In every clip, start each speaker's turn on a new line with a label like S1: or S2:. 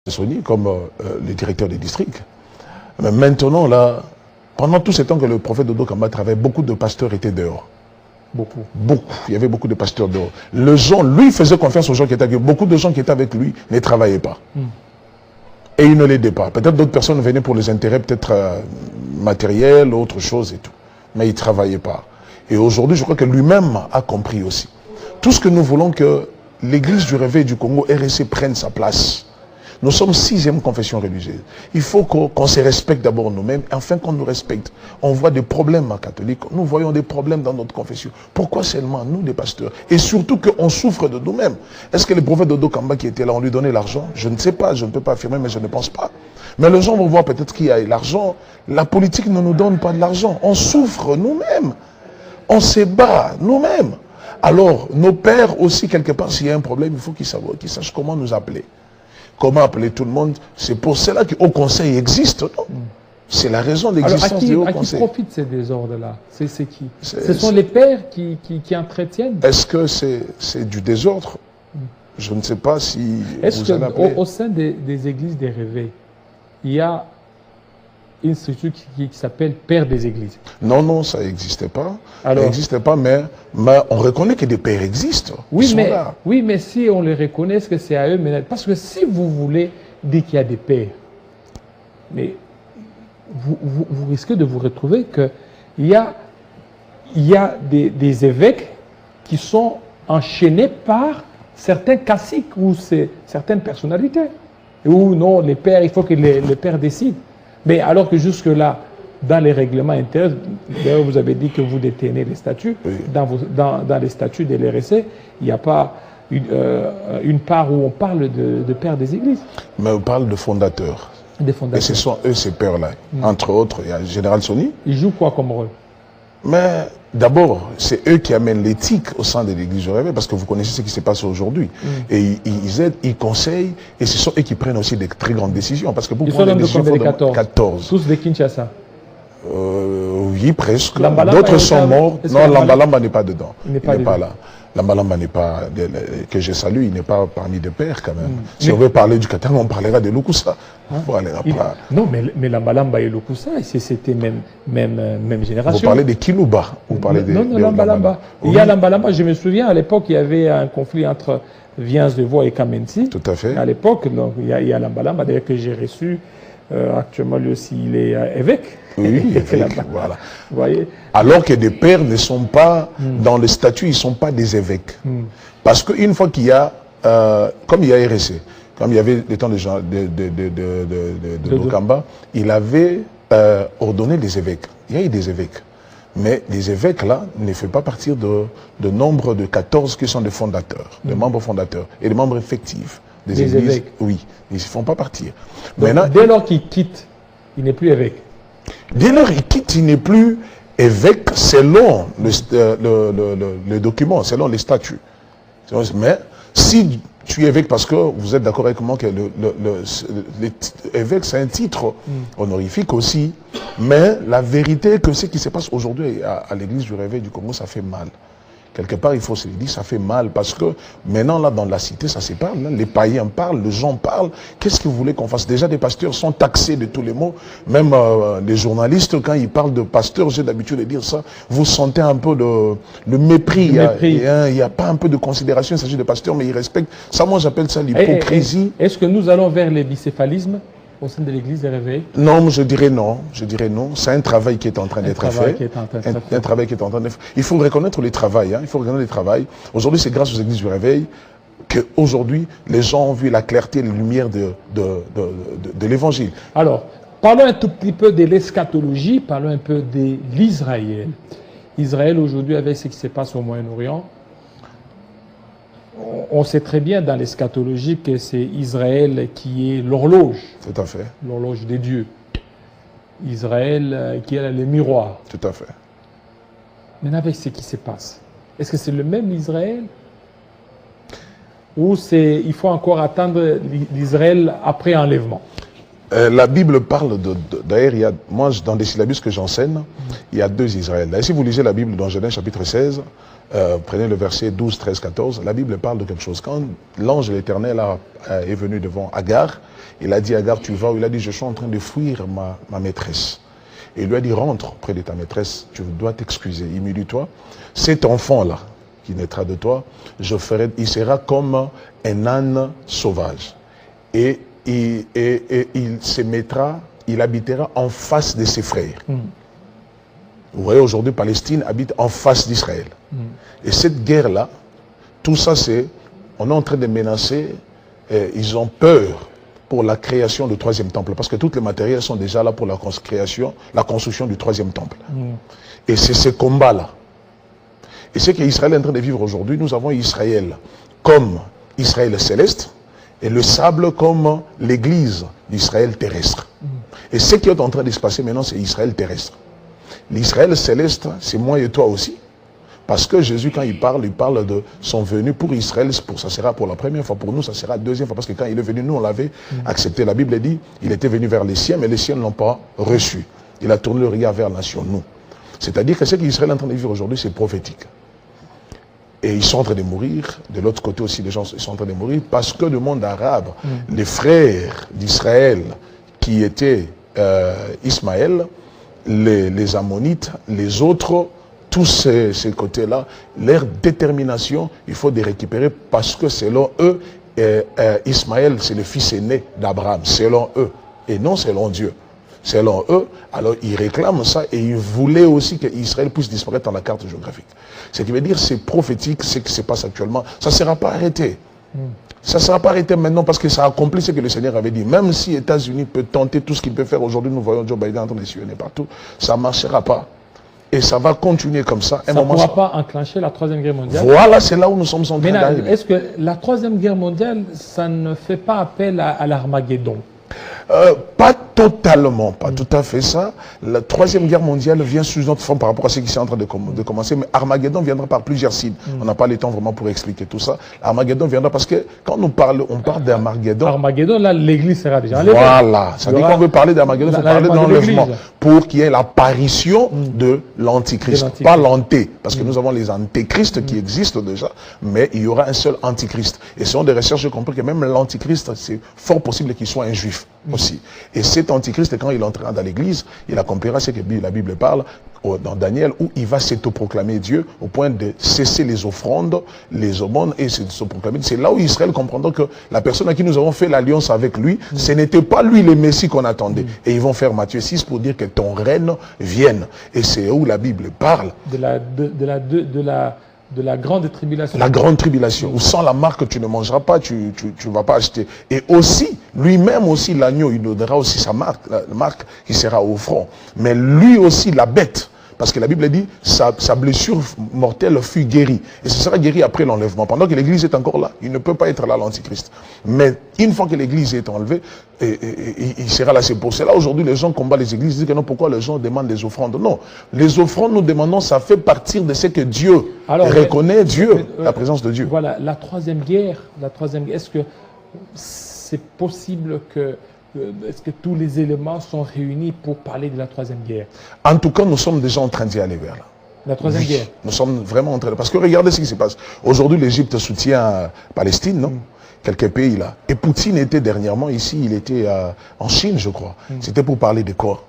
S1: Sony comme le directeur des districts. Mais maintenant, là, pendant tout ce temps que le prophète Dodo Kamba travaillait, beaucoup de pasteurs étaient dehors.
S2: Beaucoup.
S1: Beaucoup. Il y avait beaucoup de pasteurs dehors. Les gens, lui, faisait confiance aux gens qui étaient avec lui. Beaucoup de gens qui étaient avec lui ne travaillaient pas. Et il ne l'aidaient pas. Peut-être d'autres personnes venaient pour les intérêts, peut-être matériels, autre chose et tout. Mais il ne travaillait pas. Et aujourd'hui, je crois que lui-même a compris aussi. Tout ce que nous voulons que l'Église du Réveil du Congo, RSC, prenne sa place. Nous sommes 6e confession religieuse. Il faut qu'on se respecte d'abord nous-mêmes. Enfin, qu'on nous respecte. On voit des problèmes en catholique. Nous voyons des problèmes dans notre confession. Pourquoi seulement nous, les pasteurs? Et surtout qu'on souffre de nous-mêmes. Est-ce que le prophète Dodo Kamba qui était là, on lui donnait l'argent? Je ne sais pas, je ne peux pas affirmer, mais je ne pense pas. Mais les gens vont voir peut-être qu'il y a l'argent. La politique ne nous donne pas de l'argent. On souffre nous-mêmes. On se bat nous-mêmes. Alors, nos pères aussi, quelque part, s'il y a un problème, il faut qu'ils sachent comment nous appeler. Comment appeler tout le monde? C'est pour cela que Haut Conseil existe. C'est la raison d'existence du Haut Conseil.
S2: À qui profitent ces désordres-là? C'est qui? Ce sont les pères qui entretiennent?
S1: Est-ce que c'est du désordre? Je ne sais pas si
S2: vous en appelez. Au sein des églises des réveils, il y a une structure qui s'appelle Père des Églises.
S1: Non, non, ça n'existait pas.
S2: Alors,
S1: ça n'existait pas, mais on reconnaît que des pères existent.
S2: Oui, mais si on les reconnaît, est-ce que c'est à eux? Parce que si vous voulez dire qu'il y a des pères, mais vous risquez de vous retrouver qu'il y a des évêques qui sont enchaînés par certains caciques ou certaines personnalités. Ou non, les pères, il faut que les pères décident. Mais alors que jusque-là, dans les règlements intérieurs, d'ailleurs vous avez dit que vous détenez les statuts, oui. Dans les statuts de l'RSC, il n'y a pas une part où on parle de pères des églises.
S1: Mais on parle de fondateurs.
S2: Des fondateurs.
S1: Et ce sont eux ces pères-là. Entre autres, il y a le général Sony.
S2: Ils jouent quoi comme rôle?
S1: Mais d'abord, c'est eux qui amènent l'éthique au sein de l'Église du Réveil, parce que vous connaissez ce qui se passe aujourd'hui. Et ils aident, ils conseillent, et ce sont eux qui prennent aussi des très grandes décisions. Parce que pour
S2: ils sont
S1: des
S2: décisions, de
S1: 14.
S2: Tous de Kinshasa.
S1: Oui, presque. D'autres sont morts. Non, Lambalamba n'est pas dedans. Il n'est pas là. Lambalamba n'est pas, que je salue, il n'est pas parmi des pères quand même. Si on veut parler du Katanga, on parlera de Lukusa.
S2: Non, mais Lambalamba et Lukusa, c'était même génération.
S1: Vous parlez de Kilouba.
S2: Non, Lambalamba. Il y a Lambalamba, je me souviens, à l'époque, il y avait un conflit entre Viens de Voix et Kamensi.
S1: Tout à fait.
S2: À l'époque, il y a Lambalamba, d'ailleurs, que j'ai reçu. Actuellement, lui aussi, il est évêque.
S1: Oui, évêque, voilà.
S2: Vous voyez?
S1: Alors que des pères ne sont pas, dans le statut, ils ne sont pas des évêques. Parce qu'une fois qu'il y a, comme il y a RSC, comme il y avait les temps de Dokamba, il avait ordonné des évêques. Il y a eu des évêques. Mais les évêques, là, ne font pas partir de nombre de 14 qui sont des fondateurs, des membres fondateurs et des membres effectifs. Des églises, évêques. Oui, ils ne font pas partir.
S2: Donc, maintenant, dès lors qu'il quitte, il n'est plus évêque.
S1: Dès lors qu'il quitte, il n'est plus évêque selon le document, selon les statuts. Mais si tu es évêque, parce que vous êtes d'accord avec moi que l'évêque, c'est un titre honorifique aussi, mais la vérité est que ce qui se passe aujourd'hui à l'église du Réveil du Congo, ça fait mal. Quelque part, il faut se le dire, ça fait mal parce que maintenant, là, dans la cité, ça se parle. Hein, les païens parlent, les gens parlent. Qu'est-ce que vous voulez qu'on fasse? Déjà, des pasteurs sont taxés de tous les mots. Même les journalistes, quand ils parlent de pasteurs, j'ai l'habitude de dire ça, vous sentez un peu le mépris. Il n'y a pas un peu de considération, il s'agit de pasteurs, mais ils respectent. Ça, moi, j'appelle ça l'hypocrisie.
S2: Est-ce que nous allons vers les bicéphalismes au sein de l'église des réveils?
S1: Non, je dirais non. Je dirais non. C'est un travail qui est en train d'être fait. Un travail qui est en train d'être fait. Il faut reconnaître le travail. Hein. Il faut reconnaître le travail. Aujourd'hui, c'est grâce aux églises du réveil qu'aujourd'hui, les gens ont vu la clarté et la lumière de l'évangile.
S2: Alors, parlons un tout petit peu de l'eschatologie, parlons un peu de l'Israël. Israël, aujourd'hui, avec ce qui se passe au Moyen-Orient, on sait très bien dans l'eschatologie que c'est Israël qui est l'horloge.
S1: Tout à fait.
S2: L'horloge des dieux. Israël qui est le miroir.
S1: Tout à fait.
S2: Maintenant, avec ce qui se passe, est-ce que c'est le même Israël? Ou il faut encore attendre l'Israël après enlèvement?
S1: La Bible parle d'ailleurs, moi dans des syllabus que j'enseigne, il y a 2 Israël. D'ailleurs, si vous lisez la Bible dans Genèse chapitre 16, prenez le verset 12, 13, 14, la Bible parle de quelque chose. Quand l'ange de l'Éternel est venu devant Agar, il a dit Agar, tu vas où? Il a dit, je suis en train de fuir ma maîtresse. Et il lui a dit, rentre près de ta maîtresse, tu dois t'excuser, humilie-toi. Cet enfant-là, qui naîtra de toi, il sera comme un âne sauvage. Et il se mettra, il habitera en face de ses frères. Vous voyez, aujourd'hui, Palestine habite en face d'Israël. Et cette guerre-là, tout ça, on est en train de menacer, ils ont peur pour la création du 3e temple, parce que tous les matériels sont déjà là pour la construction du 3e temple. Et c'est ce combat-là. Et ce qu'Israël est en train de vivre aujourd'hui, nous avons Israël comme Israël céleste, et le sable comme l'église d'Israël terrestre. Et ce qui est en train de se passer maintenant, c'est Israël terrestre. L'Israël céleste, c'est moi et toi aussi. Parce que Jésus, quand il parle de son venu pour Israël, ça sera pour la première fois. Pour nous, ça sera la 2e fois. Parce que quand il est venu, nous, on l'avait accepté. La Bible dit, il était venu vers les siens, mais les siens ne l'ont pas reçu. Il a tourné le regard vers la nation, nous. C'est-à-dire que ce qu'Israël est en train de vivre aujourd'hui, c'est prophétique. Et ils sont en train de mourir. De l'autre côté aussi, les gens sont en train de mourir parce que le monde arabe, les frères d'Israël qui étaient Ismaël, les Ammonites, les autres, tous ces côtés-là, leur détermination, il faut les récupérer parce que selon eux, Ismaël, c'est le fils aîné d'Abraham, selon eux, et non selon Dieu. Selon eux, alors ils réclament ça et ils voulaient aussi qu'Israël puisse disparaître dans la carte géographique. Ce qui veut dire c'est prophétique, ce qui se passe actuellement. Ça ne sera pas arrêté. Ça ne sera pas arrêté maintenant parce que ça accomplit ce que le Seigneur avait dit. Même si les États-Unis peuvent tenter tout ce qu'il peut faire aujourd'hui, nous voyons Joe Biden en train de sillonner partout, ça ne marchera pas. Et ça va continuer comme ça.
S2: Ça ne pourra pas enclencher la 3e guerre mondiale.
S1: Voilà, c'est là où nous sommes en train d'arriver.
S2: Est-ce que la 3e guerre mondiale, ça ne fait pas appel à l'Armageddon?
S1: Pas totalement, pas tout à fait ça. La 3e guerre mondiale vient sous notre forme par rapport à ce qui est en train de commencer, mais Armageddon viendra par plusieurs signes. On n'a pas le temps vraiment pour expliquer tout ça. Armageddon viendra parce que quand on parle d'Armageddon.
S2: Armageddon, là, l'église sera déjà enlevée.
S1: Voilà, ça dit qu'on veut parler d'Armageddon, il faut parler d'enlèvement pour qu'il y ait l'apparition de l'Antichrist, pas l'anté, parce que nous avons les antéchrists qui existent déjà, mais il y aura un seul Antichrist. Et selon des recherches, je comprends que même l'Antichrist, c'est fort possible qu'il soit un juif aussi. Et cet Antichrist, quand il entrera dans l'église, il accomplira ce que la Bible parle dans Daniel, où il va s'autoproclamer Dieu au point de cesser les offrandes, les aumônes et s'autoproclamer. C'est là où Israël comprendra que la personne à qui nous avons fait l'alliance avec lui, ce n'était pas lui le Messie qu'on attendait. Et ils vont faire Matthieu 6 pour dire que ton règne vienne. Et c'est où la Bible parle
S2: de la grande tribulation.
S1: La grande tribulation, où sans la marque tu ne mangeras pas, tu ne vas pas acheter. Et aussi, lui-même aussi, l'agneau, il nous donnera aussi sa marque, la marque qui sera au front. Mais lui aussi, la bête, parce que la Bible dit, sa blessure mortelle fut guérie. Et ce sera guéri après l'enlèvement. Pendant que l'église est encore là, il ne peut pas être là, l'Antichrist. Mais une fois que l'église est enlevée, il sera là. C'est pour cela, aujourd'hui, les gens combattent les églises, ils disent que non, pourquoi les gens demandent des offrandes? Non, les offrandes, nous demandons, ça fait partir de ce que Dieu reconnaît, la présence de Dieu.
S2: Voilà, la 3e guerre, est-ce que c'est possible que est-ce que tous les éléments sont réunis pour parler de la 3e guerre? En
S1: tout cas, nous sommes déjà en train d'y aller vers là.
S2: La 3e guerre?
S1: Nous sommes vraiment en train de... Parce que regardez ce qui se passe. Aujourd'hui, l'Égypte soutient Palestine, non? Quelques pays là. Et Poutine était dernièrement ici, il était en Chine, je crois. C'était pour parler de quoi?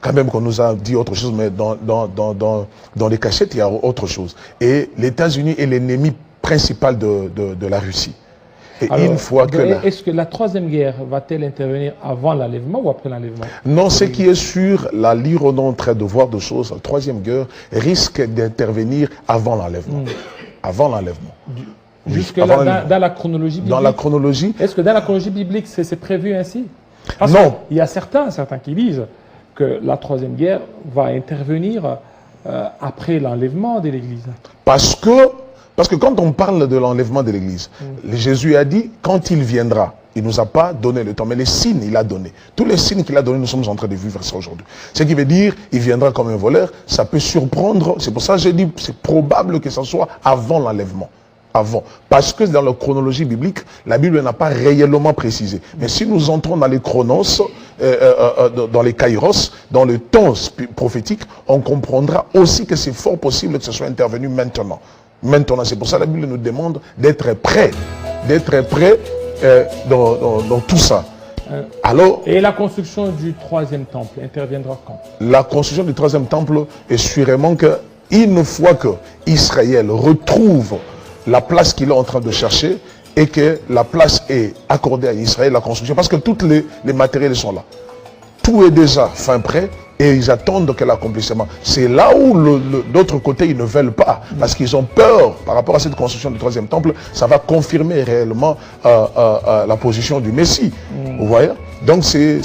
S1: Quand même qu'on nous a dit autre chose, mais dans les cachettes, il y a autre chose. Et les États-Unis est l'ennemi principal de la Russie. Et alors, une fois que
S2: est-ce que la 3e guerre va-t-elle intervenir avant l'enlèvement ou après l'enlèvement?
S1: Non, ce qui est sûr, la lire on est en train de voir de choses, la 3e guerre risque d'intervenir avant l'enlèvement. Avant l'enlèvement.
S2: Jusque-là, dans la chronologie biblique?
S1: Dans la chronologie.
S2: Est-ce que dans la chronologie biblique, c'est prévu ainsi? Parce
S1: non.
S2: Il y a certains qui disent que la 3e guerre va intervenir après l'enlèvement de l'Église.
S1: Parce que quand on parle de l'enlèvement de l'Église, Jésus a dit, quand il viendra, il ne nous a pas donné le temps, mais les signes, il a donné. Tous les signes qu'il a donnés, nous sommes en train de vivre ça aujourd'hui. Ce qui veut dire, il viendra comme un voleur, ça peut surprendre. C'est pour ça que j'ai dit, c'est probable que ce soit avant l'enlèvement. avant. Parce que dans la chronologie biblique, la Bible n'a pas réellement précisé. Mais si nous entrons dans les chronos, dans les kairos, dans le temps prophétique, on comprendra aussi que c'est fort possible que ce soit intervenu maintenant. Maintenant, c'est pour ça que la Bible nous demande d'être prêt. D'être prêt dans tout ça. Alors,
S2: et la construction du troisième temple interviendra quand? La
S1: construction du troisième temple est sûrement qu'une fois que Israël retrouve la place qu'il est en train de chercher et que la place est accordée à Israël, la construction, parce que tous les matériels sont là. Tout est déjà fin prêt et ils attendent que l'accomplissement. C'est là où d'autre côté, ils ne veulent pas, parce qu'ils ont peur par rapport à cette construction du troisième temple. Ça va confirmer réellement la position du Messie. Vous voyez? Donc ces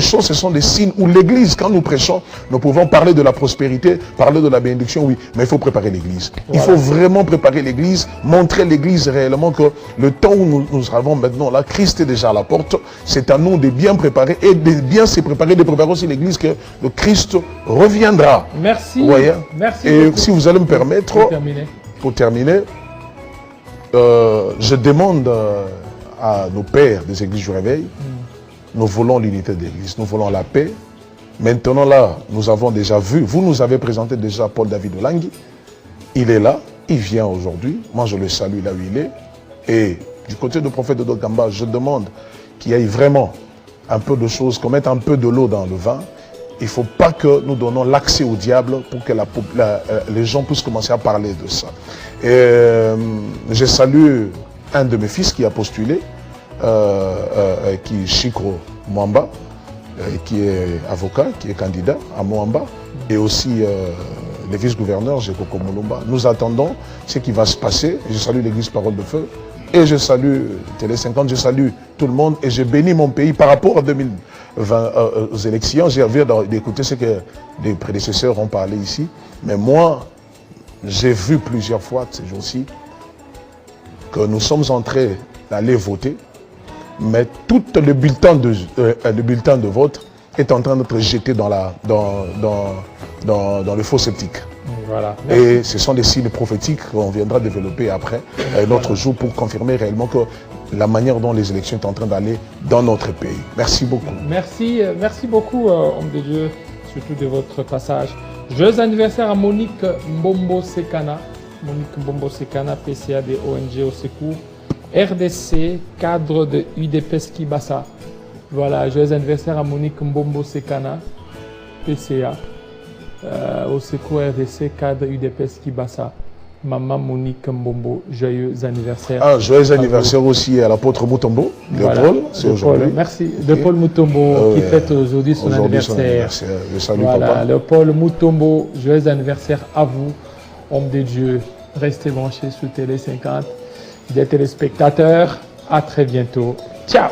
S1: choses, ce sont des signes où l'Église, quand nous prêchons, nous pouvons parler de la prospérité, parler de la bénédiction, oui, mais il faut préparer l'Église. Voilà. Il faut vraiment préparer l'Église, montrer l'Église réellement que le temps où nous avons maintenant, là, Christ est déjà à la porte. C'est à nous de bien préparer et de bien se préparer, de préparer aussi l'Église que le Christ reviendra.
S2: Merci.
S1: Vous voyez?
S2: Merci.
S1: Et
S2: beaucoup.
S1: Si vous allez me permettre, pour terminer, je demande à nos pères des églises du réveil, nous voulons l'unité de l'église, nous voulons la paix. Maintenant là, nous avons déjà vu, vous nous avez présenté déjà Paul David Olangui, il est là, il vient aujourd'hui, moi je le salue là où il est, et du côté du prophète de Dokamba, je demande qu'il y ait vraiment un peu de choses, qu'on mette un peu de l'eau dans le vin. Il ne faut pas que nous donnons l'accès au diable pour que les gens puissent commencer à parler de ça. Et je salue un de mes fils qui a postulé, qui est Chikro Mwamba, qui est avocat, qui est candidat à Mwamba, et aussi le vice-gouverneur, Jekoko Mulumba. Nous attendons ce qui va se passer. Je salue l'église Parole de Feu, et je salue Télé 50, je salue tout le monde, et je bénis mon pays par rapport à 2020, aux élections. J'ai envie d'écouter ce que les prédécesseurs ont parlé ici, mais moi, j'ai vu plusieurs fois ces jours-ci que nous sommes en train d'aller voter, mais tout le bulletin de vote est en train d'être jeté dans le faux sceptique.
S2: Voilà.
S1: Et ce sont des signes prophétiques qu'on viendra développer après, l'autre jour, pour confirmer réellement que la manière dont les élections sont en train d'aller dans notre pays. Merci beaucoup.
S2: Merci beaucoup, homme de Dieu, surtout de votre passage. Joyeux anniversaire à Monique Mbombo Sekana. Monique Mbombo Sekana, PCA des ONG au secours. RDC, cadre de UDPS Kibasa. Voilà, joyeux anniversaire à Monique Mbombo Sekana, PCA. Au secours RDC, cadre UDPS Kibasa. Maman Monique Mbombo, joyeux anniversaire.
S1: Ah, joyeux anniversaire aussi à l'apôtre Mutombo,
S2: voilà,
S1: Paul, c'est aujourd'hui.
S2: Merci, okay. De Paul Mutombo qui fête aujourd'hui son anniversaire.
S1: Je salue
S2: voilà,
S1: papa.
S2: Le Paul Mutombo, joyeux anniversaire à vous, homme de Dieu. Restez branchés sur Télé 50. Des téléspectateurs, à très bientôt. Ciao!